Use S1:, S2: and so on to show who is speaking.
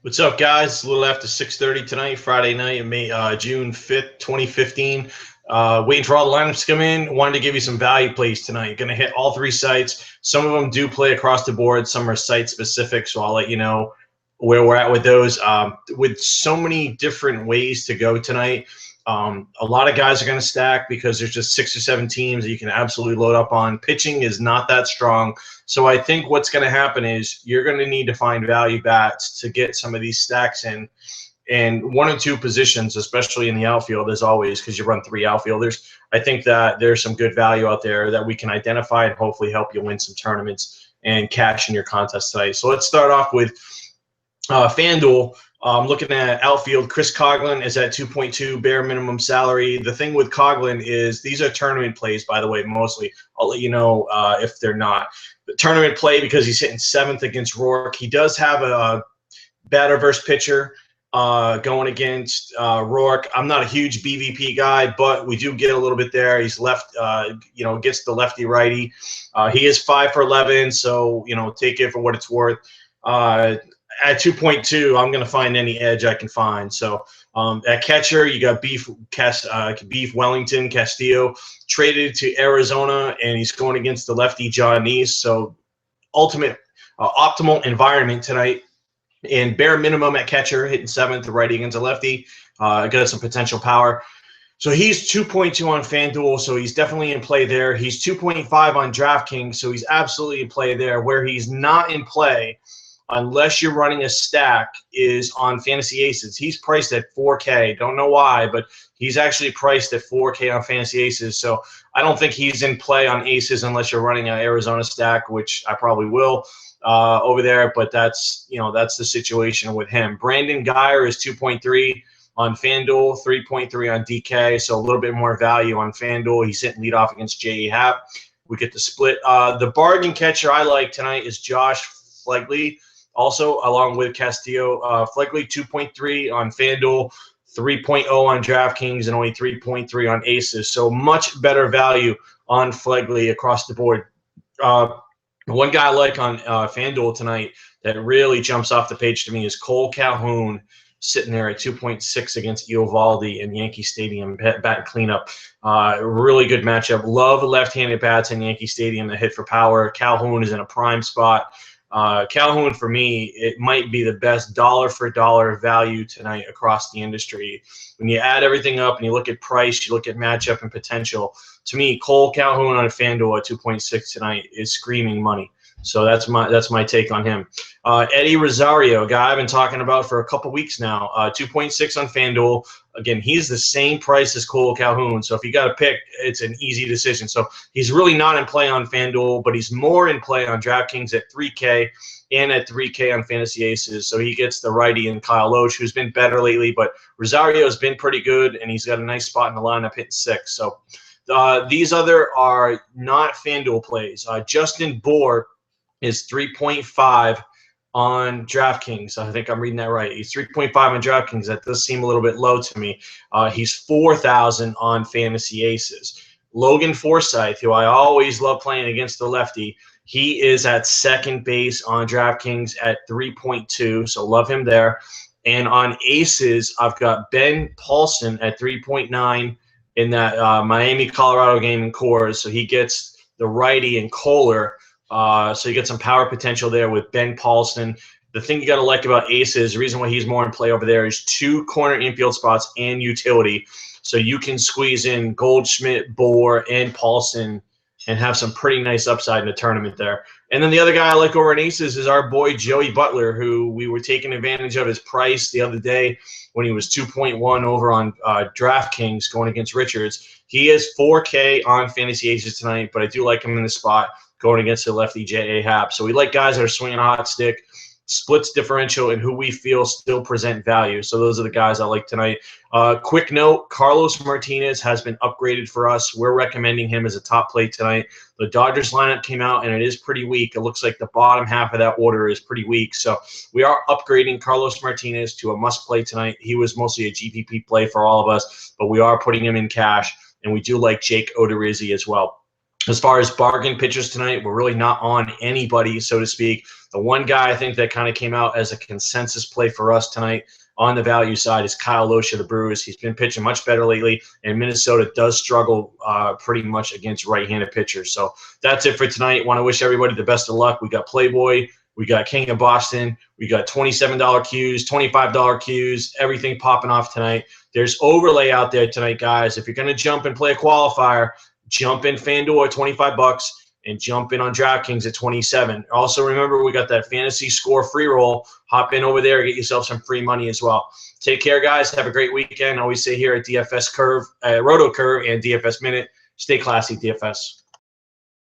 S1: What's up, guys? A little after 6:30 tonight, Friday night, June 5th, 2015. Waiting for all the lineups to come in. Wanted to give you some value plays tonight. Going to hit all three sites. Some of them do play across the board. Some are site-specific, so I'll let you know where we're at with those. With so many different ways to go tonight, a lot of guys are going to stack because there's just 6 or 7 teams that you can absolutely load up on. Pitching is not that strong. So I think what's going to happen is you're going to need to find value bats to get some of these stacks in. And 1 or 2 positions, especially in the outfield, as always, because you run 3 outfielders. I think that there's some good value out there that we can identify and hopefully help you win some tournaments and cash in your contest tonight. So let's start off with FanDuel. Looking at outfield, Chris Coughlin is at 2.2 bare minimum salary. The thing with Coughlin is these are tournament plays, by the way, mostly. I'll let you know if they're not. The tournament play because he's hitting 7th against Rourke. He does have a batter versus pitcher going against Rourke. I'm not a huge BVP guy, but we do get a little bit there. He's left, gets the lefty righty. He is 5 for 11, so take it for what it's worth. At 2.2, I'm going to find any edge I can find. So at catcher, you got Beef Wellington Castillo, traded to Arizona, and he's going against the lefty John Neese. So optimal environment tonight. And bare minimum at catcher, hitting 7th, the righty against a lefty. Got some potential power. So he's 2.2 on FanDuel, so he's definitely in play there. He's 2.5 on DraftKings, so he's absolutely in play there. Where he's not in play, unless you're running a stack, is on Fantasy Aces. He's priced at 4K. Don't know why, but he's actually priced at 4K on Fantasy Aces. So I don't think he's in play on Aces unless you're running an Arizona stack, which I probably will over there. But that's the situation with him. Brandon Guyer is 2.3 on FanDuel, 3.3 on DK. So a little bit more value on FanDuel. He's hitting leadoff against J.E. Happ. We get the split. The bargain catcher I like tonight is Josh Flegley. Also, along with Castillo, Flegley 2.3 on FanDuel, 3.0 on DraftKings, and only 3.3 on Aces. So much better value on Flegley across the board. One guy I like on FanDuel tonight that really jumps off the page to me is Cole Calhoun, sitting there at 2.6 against Eovaldi in Yankee Stadium, bat cleanup. Really good matchup. Love left-handed bats in Yankee Stadium that hit for power. Calhoun is in a prime spot. Calhoun, for me, it might be the best dollar-for-dollar value tonight across the industry. When you add everything up and you look at price, you look at matchup and potential, to me, Cole Calhoun on FanDuel at 2.6 tonight is screaming money. So that's my take on him. Eddie Rosario, a guy I've been talking about for a couple weeks now, 2.6 on FanDuel. Again, he's the same price as Cole Calhoun. So if you got to pick, it's an easy decision. So he's really not in play on FanDuel, but he's more in play on DraftKings at 3K and at 3K on Fantasy Aces. So he gets the righty and Kyle Loesch, who's been better lately. But Rosario's been pretty good, and he's got a nice spot in the lineup hitting 6. So these other are not FanDuel plays. Justin Bour is 3.5 on DraftKings. I think I'm reading that right. He's 3.5 on DraftKings. That does seem a little bit low to me. He's 4,000 on Fantasy Aces. Logan Forsythe, who I always love playing against the lefty, he is at second base on DraftKings at 3.2, so love him there. And on Aces, I've got Ben Paulson at 3.9 in that Miami-Colorado game in Coors. So he gets the righty and Kohler. So you get some power potential there with Ben Paulson. The thing you got to like about Aces, the reason why he's more in play over there is 2 corner infield spots and utility. So you can squeeze in Goldschmidt, Bour, and Paulson and have some pretty nice upside in the tournament there. And then the other guy I like over in Aces is our boy Joey Butler, who we were taking advantage of his price the other day when he was 2.1 over on DraftKings going against Richards. He is 4K on Fantasy Aces tonight, but I do like him in the spot going against the lefty J.A. Happ. So we like guys that are swinging a hot stick, splits differential, and who we feel still present value. So those are the guys I like tonight. Quick note, Carlos Martinez has been upgraded for us. We're recommending him as a top play tonight. The Dodgers lineup came out, and it is pretty weak. It looks like the bottom half of that order is pretty weak. So we are upgrading Carlos Martinez to a must-play tonight. He was mostly a GPP play for all of us, but we are putting him in cash, and we do like Jake Odorizzi as well. As far as bargain pitchers tonight, we're really not on anybody, so to speak. The one guy I think that kind of came out as a consensus play for us tonight on the value side is Kyle Lohse of the Brewers. He's been pitching much better lately, and Minnesota does struggle pretty much against right-handed pitchers. So that's it for tonight. Want to wish everybody the best of luck. We got Playboy, we got King of Boston, we got $27 Qs, $25 Qs, everything popping off tonight. There's overlay out there tonight, guys. If you're going to jump and play a qualifier, jump in FanDuel at $25 and jump in on DraftKings at 27. Also, remember, we got that fantasy score free roll. Hop in over there, get yourself some free money as well. Take care, guys. Have a great weekend. I always say here at DFS Curve, Roto Curve, and DFS Minute, stay classy, DFS.